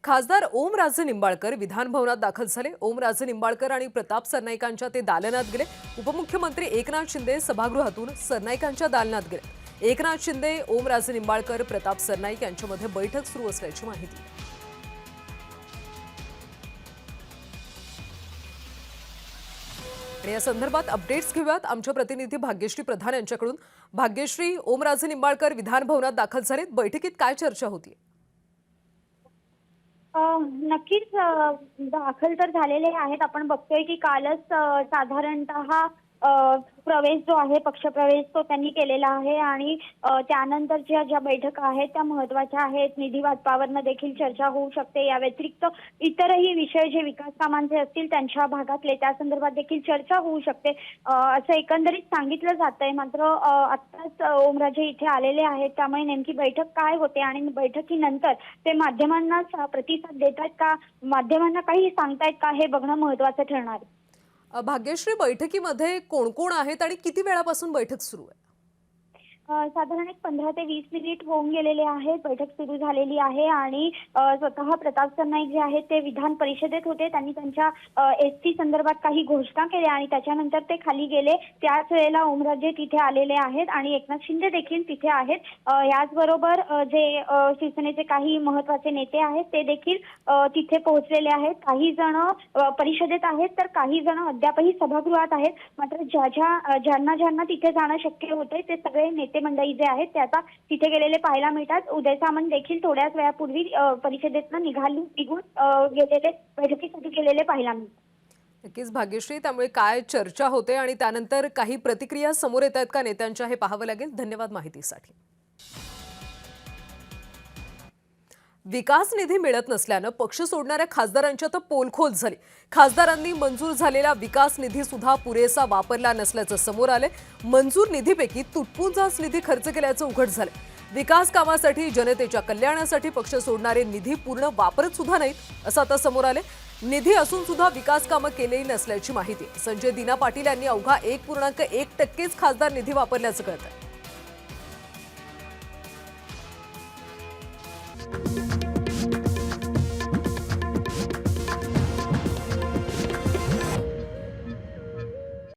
खासदार ओमराजे निंबाळकर विधानभवनात दाखल झाले। ओमराजे निंबाळकर आणि प्रताप सरनाईकांच्या ते दालनात गेले। उपमुख्यमंत्री एकनाथ शिंदे सभागृहातून सरनाईकांच्या दालनात गेले। एकनाथ शिंदे, ओमराजे निंबाळकर, प्रताप सरनाईक यांच्यामध्ये बैठक सुरू असल्याची माहिती। आणि या संदर्भात अपडेट्स घेऊयात आमचे प्रतिनिधी भाग्यश्री प्रधान यांच्याकडून। भाग्यश्री, ओमराजे निंबाळकर विधानभवनात दाखल झालेत, बैठकीत काय चर्चा होती? नक्कीच दाखल तर झालेले आहेत। आपण बघतोय की कालच साधारणतः प्रवेश जो आहे पक्षप्रवेश तो त्यांनी केलेला आहे आणि त्यानंतरच्या ज्या बैठका आहेत त्या महत्त्वाच्या आहेत। निधी वाटपावरनं देखील चर्चा होऊ शकते। या व्यतिरिक्त इतरही विषय जे विकास कामांचे असतील त्यांच्या भागातले त्या संदर्भात देखील चर्चा होऊ शकते असं एकंदरीत सांगितलं जातंय। मात्र आत्ताच ओमराजे इथे आलेले आहेत, त्यामुळे नेमकी बैठक काय होते आणि बैठकीनंतर ते माध्यमांना प्रतिसाद देतात का, माध्यमांना काही सांगतायत का, हे बघणं महत्त्वाचं ठरणार आहे। भाग्यश्री, बैठकीमध्ये कोण कोण आहेत आणि किती वेळापासून बैठक सुरू आहे? साधारण एक 15 ते 20 मिनिट होऊन गेलेले आहेत। बैठक सुरू झालेली आहे आणि स्वतः प्रताप सरनाईक जे आहेत ते विधान परिषदेत होते। त्यांनी त्यांच्या एसटी संदर्भात काही घोषणा केल्या आणि त्याच्यानंतर ते खाली गेले। त्याच वेळेला ओमराजे तिथे आलेले आहेत आणि एकनाथ शिंदे देखील तिथे आहेत। याचबरोबर जे शिवसेनेचे काही महत्त्वाचे नेते आहेत ते देखील तिथे पोहोचलेले आहेत। काही जण परिषदेत आहेत तर काही जण अद्यापही सभागृहात आहेत। मात्र ज्यांना तिथे जाणं शक्य होते ते सगळे नेते मंडळी जे आहेत ते आता तिथे गेलेले पाहायला मिळतात। उदय सामंत देखील थोड्याच वेळापूर्वी परिषदेतून निघून गेलेले, बैठकीसाठी गेलेले पाहायला मिळतात। नक्कीच भाग्यश्री, त्यामुळे काय चर्चा होते आणि त्यानंतर काही प्रतिक्रिया समोर येत आहेत का नेत्यांच्या, हे पाहावं लागेल। धन्यवाद माहितीसाठी। विकास निधी मिळत नसल्यानं पक्ष सोडणाऱ्या खासदारांच्या तर पोलखोल झाली। खासदारांनी मंजूर झालेला विकास निधी सुद्धा पुरेसा वापरला नसल्याचं समोर आले। मंजूर निधीपैकी तुटपुंजाच निधी खर्च केल्याचं उघड झालं। विकास कामासाठी, जनतेच्या कल्याणासाठी पक्ष सोडणारे निधी पूर्ण वापरत सुद्धा नाहीत असं आता समोर आले। निधी असून सुद्धा विकास कामं केलेली नसल्याची माहिती संजय दिना पाटील यांनी अवघा 1.1% खासदार निधी वापरल्याचं कळतंय।